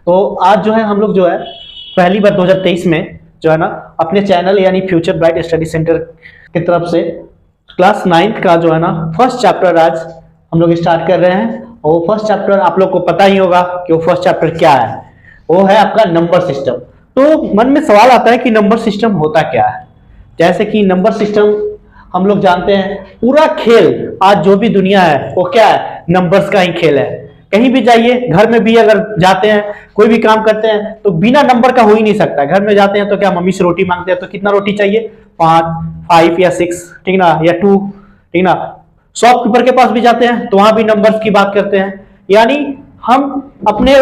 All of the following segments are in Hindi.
तो आज जो है हम लोग जो है पहली बार 2023 में जो है ना अपने चैनल यानी फ्यूचर ब्राइट स्टडी सेंटर की तरफ से क्लास 9th का जो है ना फर्स्ट चैप्टर आज हम लोग स्टार्ट कर रहे हैं। और वो फर्स्ट चैप्टर आप लोग को पता ही होगा कि वो फर्स्ट चैप्टर क्या है, वो है आपका नंबर सिस्टम। तो मन में सवाल आता है कि नंबर सिस्टम होता क्या है। जैसे कि नंबर सिस्टम हम लोग जानते हैं, पूरा खेल आज जो भी दुनिया है वो क्या है, नंबर्स का ही खेल है। कहीं भी जाइए, घर में भी अगर जाते हैं, कोई भी काम करते हैं तो बिना नंबर का हो ही नहीं सकता। घर में जाते हैं तो क्या मम्मी से रोटी मांगते हैं तो कितना रोटी चाहिए, 5 या 6, ठीक ना, या 2, ठीक ना। शॉपकीपर के पास भी जाते हैं तो वहां भी नंबर्स की बात करते हैं। यानी हम अपने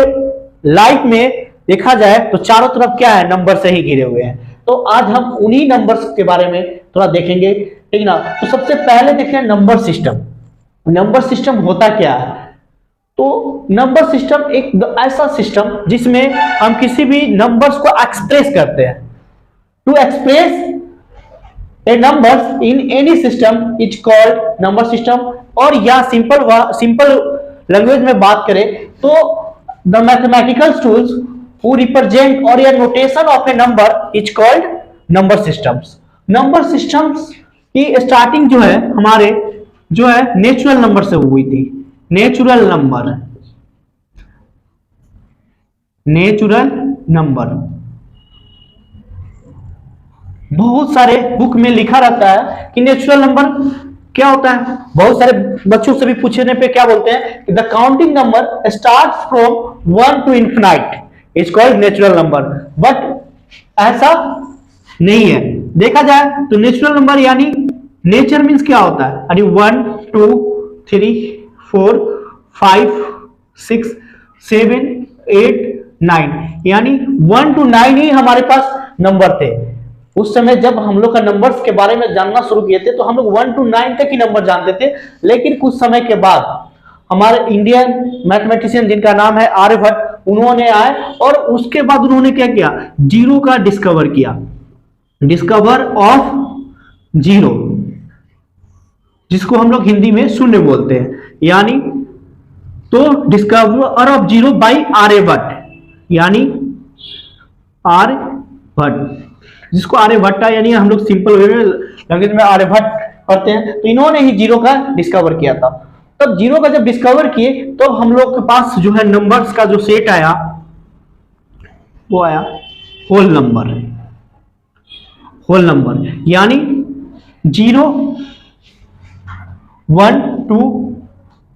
लाइफ में देखा जाए तो चारों तरफ क्या है, नंबर से ही घिरे हुए हैं। तो आज हम उन्हीं नंबर्स के बारे में थोड़ा देखेंगे, ठीक ना। तो सबसे पहले देखते हैं नंबर सिस्टम। नंबर सिस्टम होता क्या है? तो नंबर सिस्टम एक ऐसा सिस्टम जिसमें हम किसी भी नंबर्स को एक्सप्रेस करते हैं। To express a numbers in any system is called number system. और या सिंपल लैंग्वेज में बात करें तो the mathematical tools who represent or a notation of a number is called number systems। Number systems की स्टार्टिंग जो है हमारे जो है नेचुरल नंबर से हुई थी। नेचुरल नंबर बहुत सारे बुक में लिखा रहता है कि नेचुरल नंबर क्या होता है। बहुत सारे बच्चों से भी पूछने पे क्या बोलते हैं कि the counting number starts from 1 to infinite is called natural number. But ऐसा नहीं है। देखा जाए तो नेचुरल नंबर यानी नेचर मीन्स क्या होता है, यानी 1 2 3 4 5 6 7 8 9, यानी 1 to 9 ही हमारे पास नंबर थे। उस समय जब हम लोग का नंबर्स के बारे में जानना शुरू किए थे तो हम लोग 1 to 9 तक ही नंबर जानते थे। लेकिन कुछ समय के बाद हमारे इंडियन मैथमेटिशियन जिनका नाम है आर्यभट्ट, उन्होंने आए और उसके बाद उन्होंने क्या किया, जीरो का डिस्कवर किया। डिस्कवर ऑफ जीरो, जिसको हम लोग हिंदी में शून्य बोलते हैं। यानी तो discover of zero by Aryabhata, यानी आर्यभट्ट, जिसको आर्यभट्ट यानी हम लोग सिंपल वे में लैंग्वेज में आर्यभट्ट करते हैं। तो इन्होंने ही जीरो का डिस्कवर किया था। तब जीरो का जब डिस्कवर किए तो हम लोग के पास जो है नंबर्स का जो सेट आया वो आया होल नंबर, यानी 0 1 2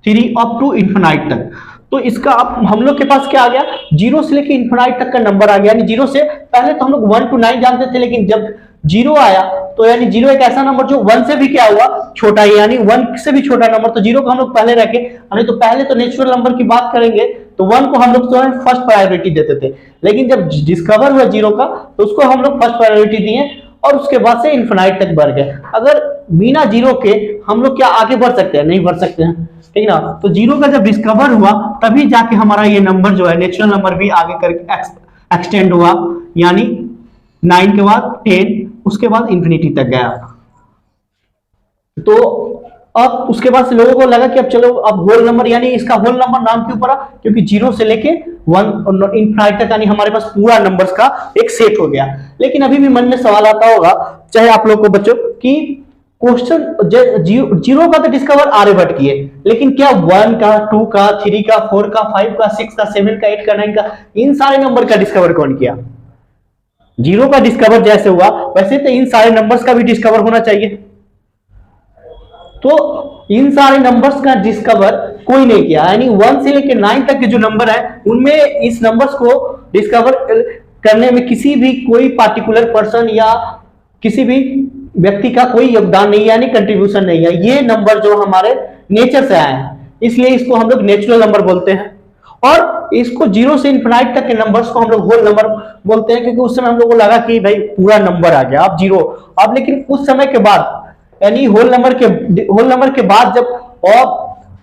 3 अप टू इन्फिनाइट तक। तो इसका अब हम लोग के पास क्या आ गया, 0 से लेकर इन्फिनाइट तक का नंबर आ गया। यानी 0 से पहले तो हम लोग 1 to 9 जानते थे, लेकिन जब 0 आया तो यानी 0 एक ऐसा नंबर जो 1 से भी क्या हुआ, छोटा है, यानी 1 से भी छोटा नंबर। तो 0 को हम लोग पहले रखे। तो पहले तो नेचुरल नंबर की बात करेंगे तो 1 को हम लोग जो है फर्स्ट प्रायोरिटी देते थे। लेकिन जब डिस्कवर हुआ 0 का तो उसको हम लोग फर्स्ट प्रायोरिटी दिए और उसके बाद से इन्फिनाइट तक बढ़ गए। अगर बिना 0 के हम लोग क्या आगे बढ़ सकते हैं? नहीं बढ़ सकते हैं, ठीक ना। तो 0 का जब डिस्कवर हुआ तभी जाके हमारा ये नंबर जो है नेचुरल नंबर भी आगे करके एक्सटेंड हुआ। यानी 9 के बाद 10, उसके बाद इंफिनिटी तक गया। तो अब उसके बाद से लोगों को लगा कि अब चलो अब होल नंबर, यानी इसका होल नंबर नाम क्यों पड़ा, क्योंकि 0 से लेके 1 इनफिनाइट तक यानी हमारे पास पूरा नंबर्स का एक सेट हो गया। लेकिन अभी भी मन में सवाल आता होगा चाहे आप लोग को बच्चों कि क्वेश्चन 0 का तो डिस्कवर आर्यभट्ट किए, लेकिन क्या 1 का 2 का 3 का 4 का 5 का 6 का 7 का 8 का 9 का इन सारे नंबर का डिस्कवर कौन किया? 0 का डिस्कवर जैसे हुआ वैसे तो इन सारे नंबर्स का भी डिस्कवर होना चाहिए। तो इन सारे नंबर्स का डिस्कवर कोई नहीं किया। यानी 1 से लेकर 9 तक के जो नंबर है उनमें इस नंबर्स को डिस्कवर करने में किसी भी कोई पार्टिकुलर पर्सन या किसी भी व्यक्ति का कोई योगदान नहीं है, यानी कंट्रीब्यूशन नहीं है। ये नंबर जो हमारे नेचर से आए हैं, इसलिए इसको हम लोग नेचुरल नंबर बोलते हैं। और इसको 0 से इन्फिनाइट तक के नंबर्स को हम लोग होल नंबर बोलते हैं, क्योंकि उस समय हम लोग को लगा कि भाई पूरा नंबर आ गया अब 0। अब लेकिन उस समय के बाद यानी होल नंबर के बाद जब और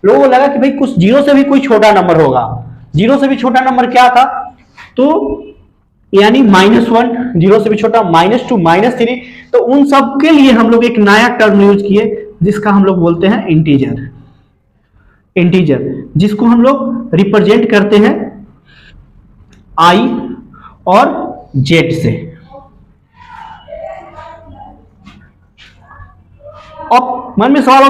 लोगों को लगा कि भाई कुछ 0 से भी कोई छोटा नंबर होगा। 0 से भी छोटा नंबर क्या था, तो यानी -1, 0 से भी छोटा, -2, -3। तो उन सब के लिए हम लोग एक नया टर्म यूज किए जिसका हम लोग बोलते हैं इंटीजर, जिसको हम लोग रिप्रेजेंट करते हैं आई और जेड से। अब मन में सवाल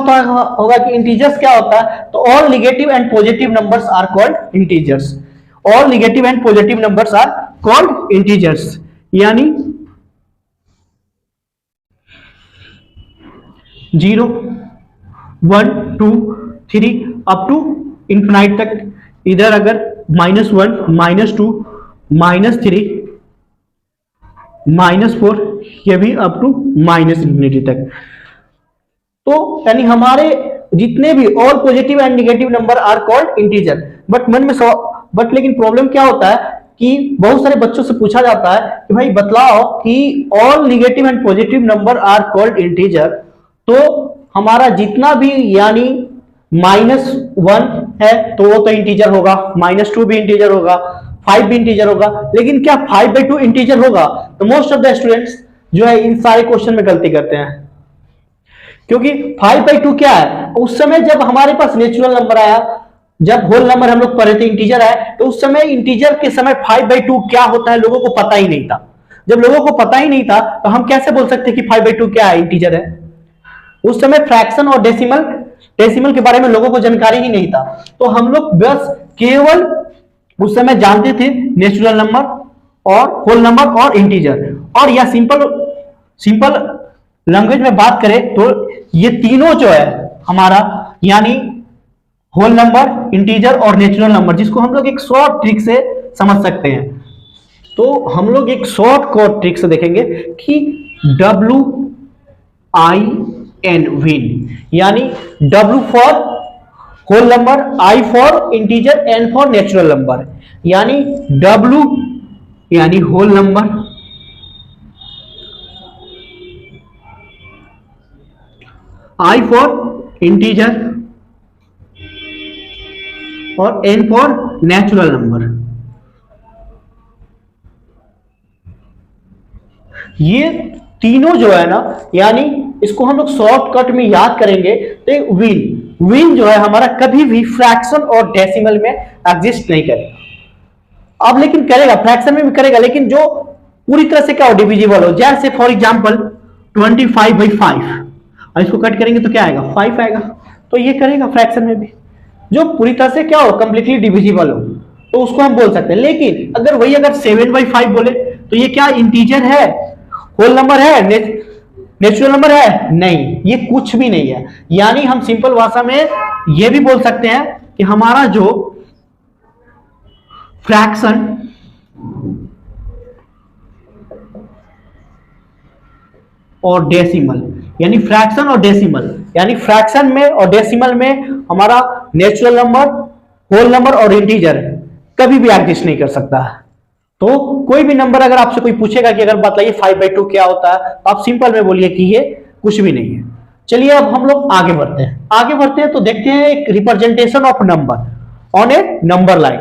होगा कि इंटीजर्स क्या होता है, तो all negative and positive numbers are called integers. All negative and positive numbers are called integers, यानी 0 1 2 3 अप टू इंफिनाइट तक। इधर अगर -1 -2 -3 -4, ये भी अप टू -इंफिनिटी तक। तो यानी हमारे जितने भी all positive and negative number are called integer. But लेकिन प्रॉब्लम क्या होता है कि बहुत सारे बच्चों से पूछा जाता है कि भाई बतलाओ कि all negative and positive number are called integer, तो हमारा जितना भी यानी -1 है तो वो तो इंटीजर होगा, -2 भी इंटीजर होगा, 5 भी इंटीजर होगा, लेकिन क्या 5/2 इंटीजर होगा? तो मोस्ट ऑफ द स्टूडेंट्स जो है इन सारे क्वेश्चन में गलती करते हैं, क्योंकि 5/2 क्या है? उस समय जब हमारे पास नेचुरल नंबर आया, जब होल नंबर हम लोग पढ़े थे, इंटीजर आया, तो उस समय इंटीजर के समय 5/2 क्या होता है लोगों को पता ही नहीं था। जब लोगों को पता ही नहीं था तो हम कैसे बोल सकते कि 5/2 क्या है, इंटीजर है? उस समय फ्रैक्शन और डेसिमल के बारे में लोगों को जानकारी ही नहीं था। तो हम लोग बस केवल उस समय जानते थे नेचुरल नंबर और होल नंबर और इंटीजर। और या सिंपल लैंग्वेज में बात करें तो ये तीनों जो है हमारा, यानी होल नंबर, इंटीजर और नेचुरल नंबर, जिसको हम लोग एक शॉर्ट ट्रिक से समझ सकते हैं। तो हम लोग एक शॉर्ट कोड ट्रिक से देखेंगे कि WIN विन, यानी W for whole number, I for integer, N for natural number, यानी W यानी whole number, I for integer और N फॉर नेचुरल नंबर। ये तीनों जो है ना, यानी इसको हम लोग शॉर्टकट में याद करेंगे तो विन जो है हमारा कभी भी फ्रैक्शन और डेसिमल में एग्जिस्ट नहीं करेगा। अब लेकिन करेगा, फ्रैक्शन में भी करेगा, लेकिन जो पूरी तरह से क्या हो, डिविजिबल हो। जैसे फॉर एग्जांपल 25/5, और इसको कट करेंगे तो क्या आएगा, 5 आएगा। तो ये करेगा फ्रैक्शन में भी, जो पूरी तरह से क्या हो, कंप्लीटली डिविजिबल हो, तो उसको हम बोल सकते हैं। लेकिन अगर वही अगर 7/5 बोले तो ये क्या इंटीजर है, होल नंबर है, नेचुरल नंबर है? नहीं, ये कुछ भी नहीं है। यानी हम सिंपल भाषा में ये भी बोल सकते हैं कि हमारा जो फ्रैक्शन और डेसिमल, यानी फ्रैक्शन और डेसिमल, यानी फ्रैक्शन में और डेसिमल में हमारा नेचुरल नंबर, होल नंबर और इंटीजर कभी भी एग्जिस्ट नहीं कर सकता है। तो कोई भी नंबर अगर आपसे कोई पूछेगा कि अगर बताइए 5/2 क्या होता है, तो आप सिंपल में बोलिए कि ये कुछ भी नहीं है। चलिए अब हम लोग आगे बढ़ते हैं तो देखते हैं एक representation of number on A number line.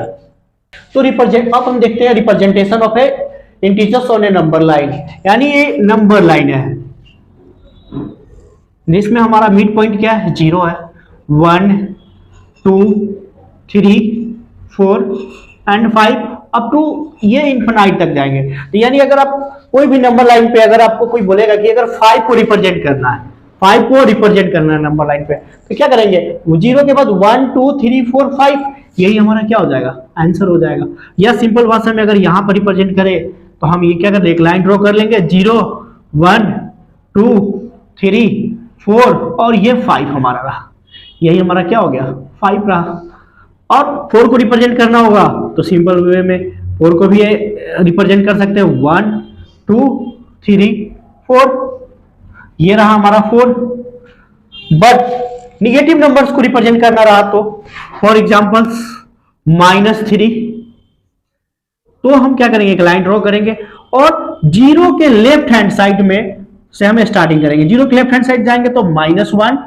तो अब हम देखते हैं representation of A integers on A number line, यानी ये नंबर लाइन है जिसमें हमारा मिड पॉइंट क्या है, 0 है। 1 2 3 4 एंड 5 अप टू ये इंफिनाइट तक जाएंगे। तो यानी अगर आप कोई भी नंबर लाइन पे अगर आपको कोई बोलेगा कि अगर 5 को रिप्रेजेंट करना है, 5 को रिप्रेजेंट करना है नंबर लाइन पे, तो क्या करेंगे, 0 के बाद 1 2 3 4 5, यही हमारा क्या हो जाएगा, आंसर हो जाएगा। या सिंपल भाषा में अगर यहां पर रिप्रेजेंट करें तो हम ये क्या करें, एक लाइन ड्रॉ कर लेंगे, 0 1 2 3 4 और ये 5 हमारा रहा, यही हमारा क्या हो गया, 5 रहा। और 4 को रिप्रेजेंट करना होगा तो सिंपल वे में 4 को भी रिप्रेजेंट कर सकते हैं, 1 2 3 4, ये रहा हमारा 4। बट निगेटिव नंबर्स को रिप्रेजेंट करना रहा तो फॉर एग्जांपल -3, तो हम क्या करेंगे, एक लाइन ड्रॉ करेंगे और 0 के लेफ्ट हैंड साइड में से हम स्टार्टिंग करेंगे। 0 के लेफ्ट हैंड साइड जाएंगे तो -1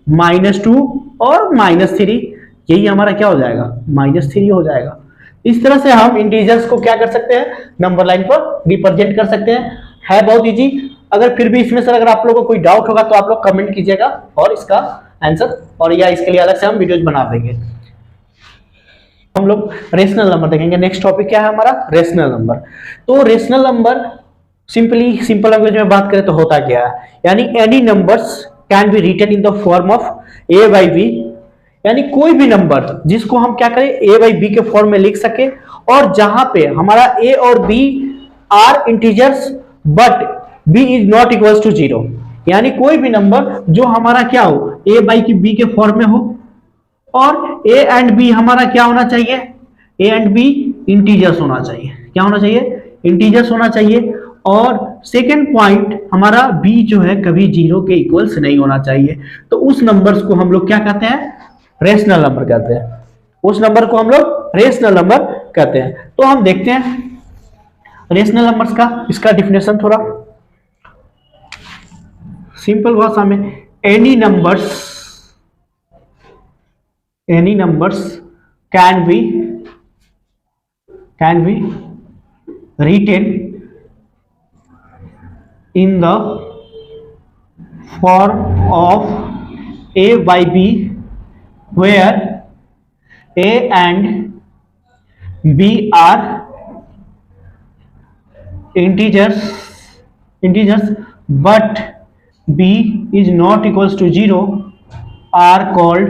-2 और -3, यही हमारा क्या हो जाएगा, -3 हो जाएगा। इस तरह से हम इंटीजर्स को क्या कर सकते हैं, नंबर लाइन पर रिप्रेजेंट कर सकते हैं। है बहुत इजी। अगर फिर भी इसमें से अगर आप लोगों को कोई डाउट होगा तो आप लोग कमेंट कीजिएगा और इसका आंसर और या इसके लिए अलग से हम वीडियोज बना देंगे। हम लोग रेशनल नंबर देखेंगे। नेक्स्ट टॉपिक क्या है हमारा, रेशनल नंबर। तो रेशनल नंबर सिंपल लैंग्वेज में बात करें तो होता क्या है, यानी any numbers can be written in the form of a by b, यानी कोई भी नंबर जिसको हम क्या करें ए बाई बी के फॉर्म में लिख सके, और जहां पे हमारा ए और b are integers but b is not equal to 0, यानी कोई भी नंबर जो हमारा क्या हो ए बाई की बी के फॉर्म में हो, और ए एंड बी हमारा क्या होना चाहिए, ए एंड बी इंटीजर्स होना चाहिए। क्या होना चाहिए, इंटीजर्स होना चाहिए। और सेकेंड पॉइंट हमारा बी जो है कभी 0 के इक्वल्स नहीं होना चाहिए। तो उस नंबर्स को हम लोग क्या कहते हैं, रेशनल नंबर कहते हैं। उस नंबर को हम लोग रेशनल नंबर कहते हैं। तो हम देखते हैं रेशनल नंबर्स का, इसका डिफिनेशन थोड़ा सिंपल भाषा में, any numbers can B written in the form of a by b where a and b are integers but b is not equals to 0 are called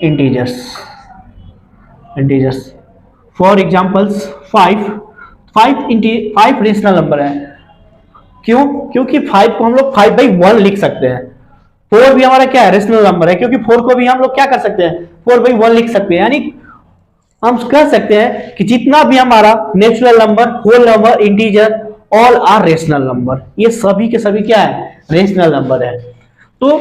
integers. For examples 5 rational number है। क्यों, क्योंकि 5 को हम लोग 5/1 लिख सकते हैं। 4 भी हमारा क्या है, रेशनल नंबर है, क्योंकि 4 को भी हम लोग क्या कर सकते हैं, 4/1 लिख सकते हैं। यानी हम कह सकते हैं कि जितना भी हमारा natural number, whole number, integer, all are rational number, ये सभी के सभी क्या है, रेशनल नंबर है। तो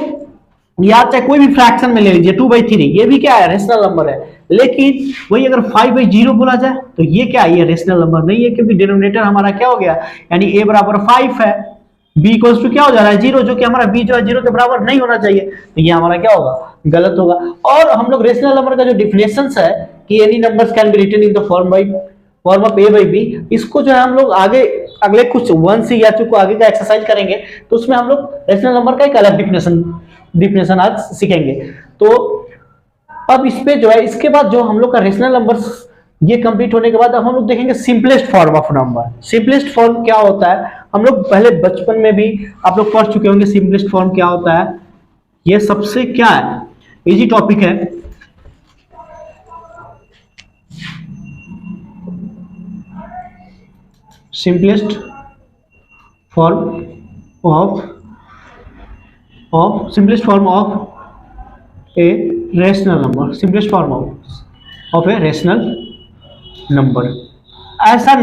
या चाहे कोई भी फ्रैक्शन में ले लीजिए 2/3, ये भी क्या है, रेशनल नंबर है। लेकिन वही अगर 5/0 बोला जाए तो ये क्या है, ये रेशनल नंबर नहीं है, क्योंकि डिनोमिनेटर हमारा क्या हो गया, यानी a बराबर 5 है, b इक्वल्स टू क्या हो जा रहा है 0, जो कि हमारा b जो है 0 के बराबर नहीं होना चाहिए, तो ये हमारा क्या होगा, गलत होगा। और हम लोग रेशनल नंबर का जो डिफिनेशन है कि any numbers can be written in the form of a by b, इसको जो है हम लोग आगे अगले कुछ 1 से या 2 को आगे का एक्सरसाइज करेंगे, तो उसमें हम लोग रेशनल नंबर का एक अलग डिफिनेशन आज सीखेंगे। तो अब इस पे जो है, इसके बाद जो हम लोग का रेशनल नंबर्स ये कंप्लीट होने के बाद अब हम लोग देखेंगे simplest form of number. Simplest form क्या होता है, हम लोग पहले बचपन में भी आप लोग पढ़ चुके होंगे सिंपलेस्ट फॉर्म क्या होता है। ये सबसे क्या है, इजी टॉपिक है। Simplest form of a rational number, simplest form of a rational number, ऐसा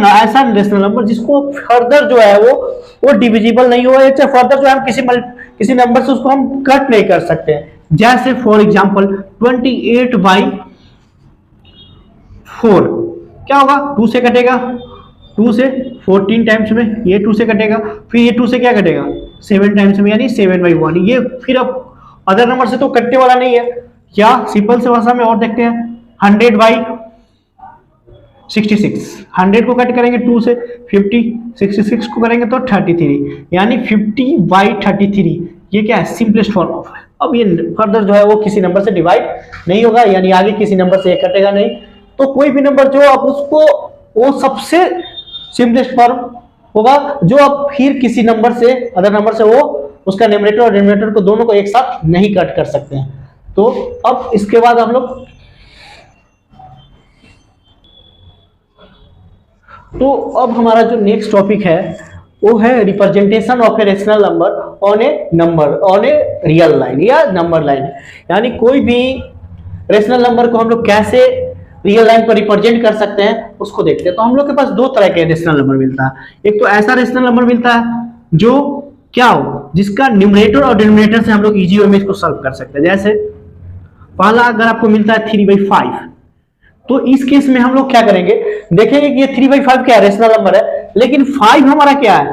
रेशनल नंबर जिसको फर्दर जो है वो डिविजिबल नहीं हुआ, या फर्दर जो है हम किसी नंबर से उसको हम कट नहीं कर सकते हैं। जैसे फॉर एग्जांपल 28/4 क्या होगा, 2 से कटेगा, 2 से 14 टाइम्स में, ये 2 से कटेगा, फिर ये 2 से क्या कटेगा 7 टाइम्स में, यानी 7/1। ये फिर अब अदर नंबर से तो कटने वाला नहीं है। क्या, सिंपल से भाषा में और देखते हैं 100/66, 100 को कट करेंगे 2 से 50, 66 को करेंगे तो 33, यानी 50/33। ये क्या है, सिंपलेस्ट फॉर्म ऑफ है। अब ये फर्दर जो है वो किसी नंबर से डिवाइड नहीं होगा, यानी आगे किसी नंबर से ये कटेगा नहीं। तो कोई भी नंबर जो आप उसको, वो सबसे सिंपलेस्ट फॉर्म होगा जो आप फिर किसी नंबर से, अदर नंबर से, वो उसका न्यूमरेटर और डिनोमिनेटर को दोनों को एक साथ नहीं कट कर सकते हैं। तो अब इसके बाद हम लोग, तो अब हमारा जो नेक्स्ट टॉपिक है वो है representation of a rational number on a real line या नंबर लाइन। यानी कोई भी रेशनल नंबर को हम लोग कैसे रियल लाइन पर रिप्रेजेंट कर सकते हैं उसको देखते हैं। तो हम लोग के पास दो तरह के रेशनल नंबर मिलता है। एक तो ऐसा रेशनल नंबर मिलता है जो क्या हो, जिसका न्यूमरेटर और डिनोमिनेटर से हम लोग इजी वे में इसको सॉल्व कर सकते हैं। जैसे पहला अगर आपको मिलता है 3/5, तो इस केस में हम लोग क्या करेंगे, देखेंगे कि ये 3/5 क्या है, रेशनल नंबर है, लेकिन 5 हमारा क्या है,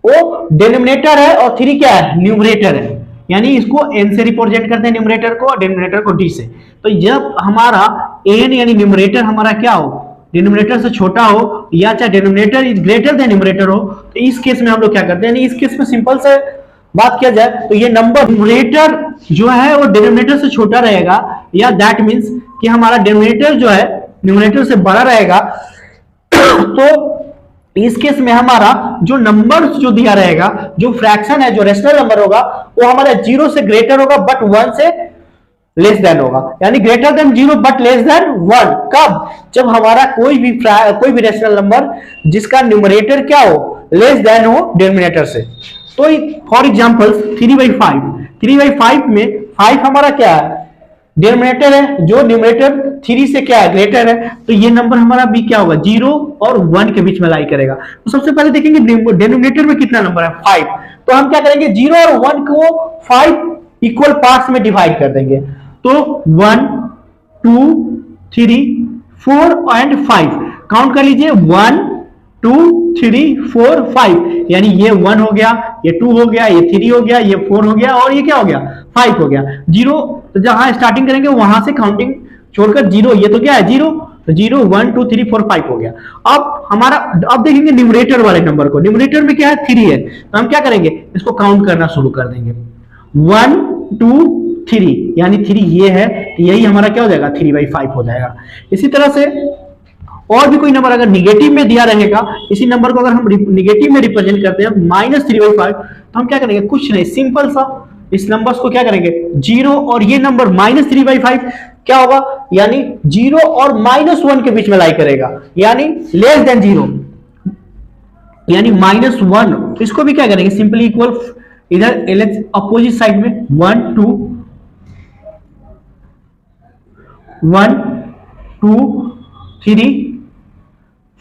वो डिनोमिनेटर है और 3 क्या है, न्यूमरेटर है। यानी इसको n से रिप्रेजेंट करते हैं न्यूमरेटर को, और डिनोमिनेटर को d से। तो जब हमारा n यानी न्यूमरेटर हमारा क्या हो, डिनोमिनेटर से छोटा हो, या चाहे denominator is greater than numerator हो, तो इस केस में हम लोग क्या करते हैं, इस केस में सिंपल से बात किया जाए तो ये नंबर न्यूमरेटर जो है वो डिनोमिनेटर से छोटा रहेगा, या दैट मीन्स कि हमारा डिनोमिनेटर जो है न्यूमरेटर से बड़ा रहेगा, तो इस केस में हमारा जो नंबर जो दिया रहेगा, जो फ्रैक्शन है, जो रेशनल नंबर होगा, वो हमारा 0 से ग्रेटर होगा बट 1 से लेस देन होगा, यानी greater than 0 but less than 1। कब? जब हमारा कोई भी रेशनल नंबर जिसका न्यूमरेटर क्या हो, लेस देन हो डिनोमिनेटर से। तो फॉर एग्जांपल 3/5, 3/5 में 5 हमारा क्या है, डिनोमिनेटर है, जो न्यूमरेटर 3 से क्या है, ग्रेटर है, तो ये नंबर हमारा भी क्या होगा, 0 और 1 के बीच में लाई करेगा। तो सबसे पहले देखेंगे डिनोमिनेटर में कितना नंबर है, 5, तो हम क्या करेंगे 0 और 1 को 5 इक्वल पार्ट्स में डिवाइड कर देंगे। तो 1 2 3 4 एंड 5 काउंट कर लीजिए, 1 2 3 4 5, यानी ये 1 हो गया, ये 2 हो गया, ये 3 हो गया, ये 4 हो गया और ये क्या हो गया, 5 हो गया। 0 तो जहां स्टार्टिंग करेंगे वहां से काउंटिंग छोड़कर 0, ये तो क्या है 0, तो 0 1 2 3 4 5 हो गया। अब देखेंगे न्यूमरेटर वाले नंबर को, न्यूमरेटर में क्या है 3 है, तो हम क्या करेंगे इसको काउंट करना शुरू कर देंगे, 1 2 3, यानी 3 ये है, यही हमारा क्या हो जाएगा 3/5 हो जाएगा। इसी तरह से और भी कोई नंबर अगर निगेटिव में दिया रहेगा, इसी नंबर को अगर हम निगेटिव में रिप्रेजेंट करते हैं -3/5, तो हम क्या करेंगे, कुछ नहीं, सिंपल सा इस नंबर्स को क्या करेंगे 0 और ये नंबर -3/5 क्या होगा, यानी 0 और -1 के बीच में लाई करेगा, यानी लेस देन 0, यानी -1। इसको भी क्या करेंगे सिंपली इक्वल, इधर अपोजिट साइड में 1 2 1 2 3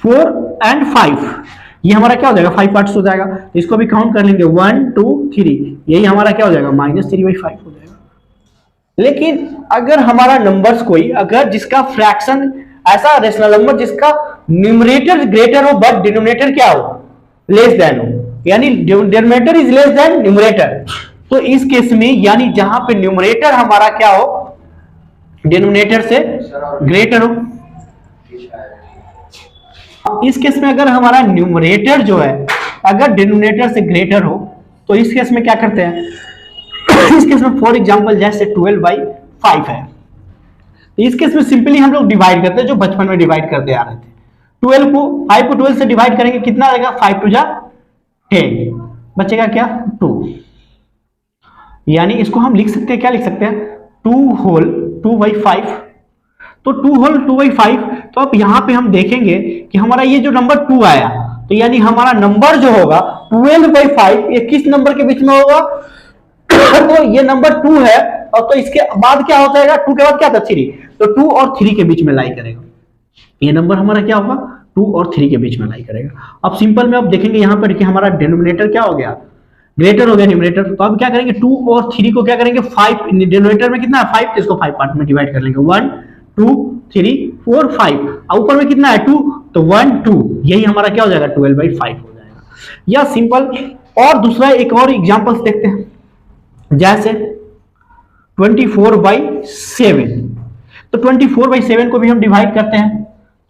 4 एंड 5, ये हमारा क्या हो जाएगा 5 पार्ट्स हो जाएगा। इसको भी काउंट कर लेंगे 1 2 3, यही हमारा क्या हो जाएगा -3/5 हो जाएगा। लेकिन अगर हमारा नंबर्स कोई अगर जिसका फ्रैक्शन ऐसा रेशनल नंबर जिसका न्यूमरेटर ग्रेटर हो बट डिनोमिनेटर क्या हो, लेस देन हो, यानी denominator is less than numerator, तो इस केस में यानी जहां पे न्यूमरेटर हमारा क्या हो, डिनोमिनेटर से ग्रेटर हो, इस केस में अगर हमारा न्यूमरेटर जो है अगर डिनोमिनेटर से ग्रेटर हो, तो इस केस में क्या करते हैं इस केस में फॉर एग्जांपल जैसे 12/5 है, तो इस केस में सिंपली हम लोग डिवाइड करते हैं, जो बचपन में डिवाइड करते आ रहे थे। 5 को 12 से डिवाइड करेंगे, कितना आएगा 5 2 10, बचेगा क्या 2, यानी इसको हम लिख सकते हैं, क्या लिख सकते हैं 2 होल 2/5, तो 2 होल 2/5। तो अब यहां पे हम देखेंगे कि हमारा ये जो नंबर 2 आया, तो यानी हमारा नंबर जो होगा 12/5 ये किस नंबर के बीच में होगा तो ये नंबर 2 है, और तो इसके बाद क्या हो जाएगा, 2 के बाद क्या था 3, तो 2 और 3 के बीच में लाई करेगा, ये नंबर हमारा क्या होगा 2 और 3 के बीच में लाई करेगा। अब सिंपल में अब देखेंगे यहां पर कि हमारा डिनोमिनेटर क्या हो गया, ग्रेटर हो गया न्यूमरेटर, तो अब क्या करेंगे 2 और 3 को क्या करेंगे 5, डिनोमिनेटर में कितना है 5, तो इसको 5 पार्ट में डिवाइड कर लेंगे, 1 2 3 4 5, ऊपर में कितना है 2, तो 1 2, यही हमारा क्या हो जाएगा 12/5 हो जाएगा। या सिंपल और दूसरा एक और एग्जांपल्स देखते हैं, जैसे 24/7, तो 24/7 को भी हम डिवाइड करते हैं,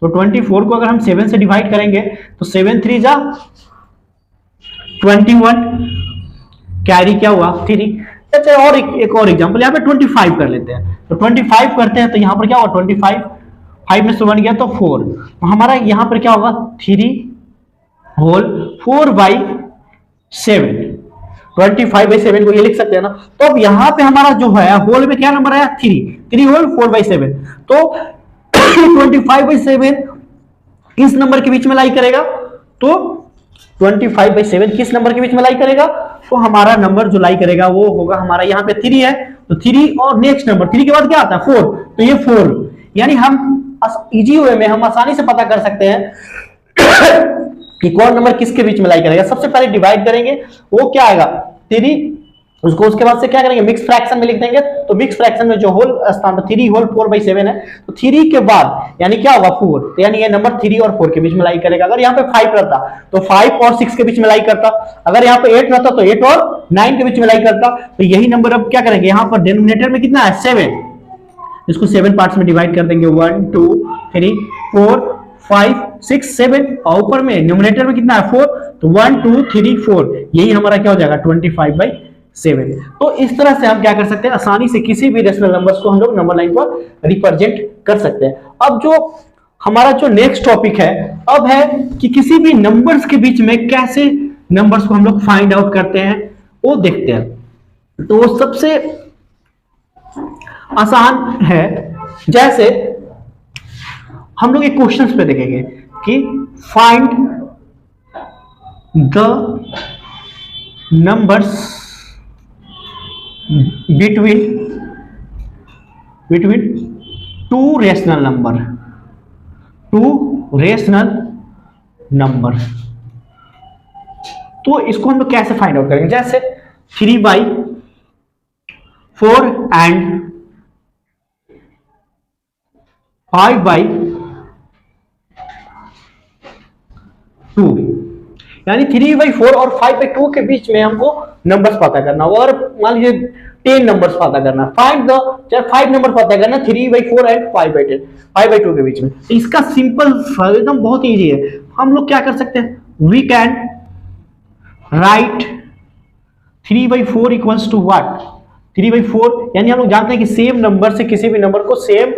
तो 24 को अगर हम 7 से डिवाइड करेंगे तो 7 3 जा 21, कैरी क्या हुआ 3। अच्छा और एक और एग्जांपल यहाँ पे 25 कर लेते हैं, तो 25 करते हैं तो यहाँ पर क्या होगा 25, 5 में से 1 गया तो 4, तो हमारा यहाँ पर क्या होगा 3 होल 4/7, 25/7 को ये लिख सकते हैं ना। तो अब यहाँ पे हमारा जो है होल में क्या नंबर आया 3 होल 4/7, तो 25/7 किस नंबर के बीच में लाई करेगा, तो 25/7 किस नंबर के बीच में लाई करेगा, तो हमारा नंबर जो लाई करेगा वो होगा हमारा यहाँ पे 3 है, तो 3 और नेक्स्ट नंबर 3 के बाद क्या आता है 4, तो ये 4, यानी हम इजी वे में हम आसानी से पता कर सकते हैं कि कौन नंबर किसके बीच में लाई करेगा। सबसे पहले डिवाइड करेंगे, वो क्या आएगा 3, उसको उसके बाद से क्या करेंगे मिक्स फ्रैक्शन में लिख देंगे, तो मिक्स फ्रैक्शन में जो होल स्थान पर 3 होल 4/7 है, तो 3 के बाद यानी क्या होगा 4, तो यानी ये नंबर 3 और 4 के बीच में लाई करेगा। अगर यहाँ पे 5 रहता तो 5 और 6 के बीच में लाई करता, अगर यहाँ पे 8 रहता तो 8 और 9 के बीच में लाई करता, तो यही नंबर अब क्या करेंगे यहाँ पर डिनोमिनेटर में कितना है 7, इसको 7 पार्ट्स में डिवाइड कर देंगे, 1 2 3 4 5 6 7, और ऊपर में न्यूमरेटर में कितना है 4, तो 1 2 3 4, यही हमारा क्या हो जाएगा 7। तो इस तरह से हम क्या कर सकते हैं, आसानी से किसी भी रेशनल नंबर्स को हम लोग नंबर लाइन पर रिप्रेजेंट कर सकते हैं। अब जो हमारा जो नेक्स्ट टॉपिक है अब है कि किसी भी नंबर्स के बीच में कैसे नंबर्स को हम लोग फाइंड आउट करते हैं वो देखते हैं। तो वो सबसे आसान है, जैसे हम लोग एक क्वेश्चन पे देखेंगे कि find the numbers between two rational number. तो इसको हम लोग कैसे फाइंड आउट करेंगे, जैसे 3/4 एंड 5/2, यानी 3/4 और 5/2 के बीच में हमको नंबर्स पता करना होगा। और मान लीजिए 10 नंबर्स पता करना, फाइंड द, चाहे 5 नंबर पता करना 3/4 एंड 5/2 के बीच में। तो इसका सिंपल एकदम बहुत इजी है। हम लोग क्या कर सकते हैं, we can write 3/4 equals to what, 3/4 यानी हम लोग जानते हैं कि सेम नंबर से किसी भी नंबर को सेम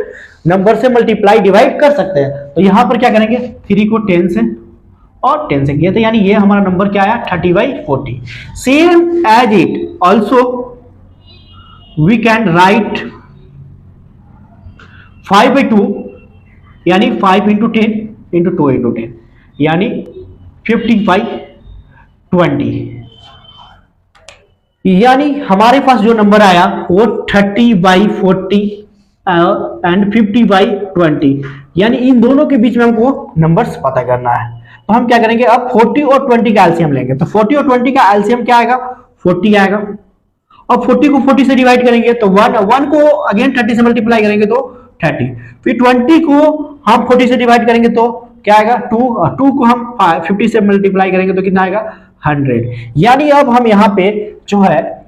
नंबर से मल्टीप्लाई डिवाइड कर सकते हैं। तो यहां पर क्या करेंगे, 3 को 10 से और 10 से किया, तो यानी ये हमारा नंबर क्या आया 30/40। Same as it also we can write 5/2 यानी 5 into 10 into 2 into 10 यानी 50/20, यानी हमारे पास जो नंबर आया वो 30/40 एंड 50/20, यानी इन दोनों के बीच में हमको नंबर्स पता करना है। तो हम क्या करेंगे, अब 40 और 20 का एलसीएम लेंगे। तो 40 और 20 का एलसीएम क्या आएगा, 40 आएगा। अब 40 को 40 से डिवाइड करेंगे तो 1 को अगेन 30 से मल्टीप्लाई करेंगे तो 30, फिर 20 को हम 40 से डिवाइड करेंगे तो क्या आएगा 2 को हम 50 से मल्टीप्लाई करेंगे तो कितना आएगा 100। यानी अब हम यहाँ पे जो है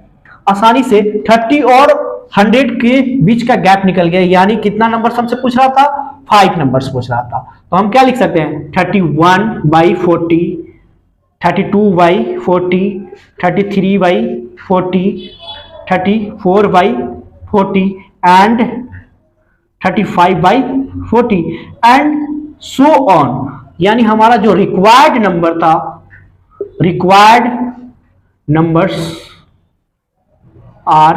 आसानी से 30 और 100 के बीच का गैप निकल गया, यानी कितना नंबर हमसे पूछ रहा था, 5 नंबर्स पूछ रहा था। तो हम क्या लिख सकते हैं, 31/40, 32/40, 33/40, 34/40 एंड 35/40 एंड सो ऑन। यानी हमारा जो रिक्वायर्ड नंबर था, रिक्वायर्ड नंबर्स आर,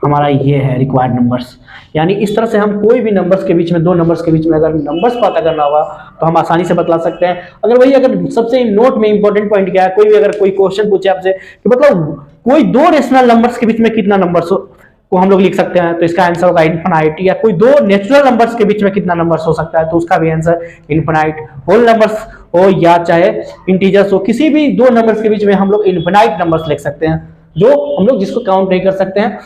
हमारा ये है रिक्वायर्ड नंबर्स। यानी इस तरह से हम कोई भी नंबर्स के बीच में, दो नंबर्स के बीच में अगर नंबर्स पता करना होगा तो हम आसानी से बतला सकते हैं। अगर सबसे नोट में इंपॉर्टेंट पॉइंट क्या है, कोई क्वेश्चन पूछे आपसे कि मतलब कोई दो रेशनल नंबर्स के बीच में कितना नंबर्स को हम लोग लिख सकते हैं, तो इसका आंसर होगा इनफिनाइट। या कोई दो नेचुरल नंबर्स के बीच में कितना नंबर्स हो सकता है, तो उसका भी आंसर इनफिनाइट। होल नंबर्स हो या चाहे इंटीजर्स हो, किसी भी दो नंबर्स के बीच में हम लोग इनफिनाइट नंबर्स लिख सकते हैं, जो हम लोग जिसको काउंट नहीं कर सकते हैं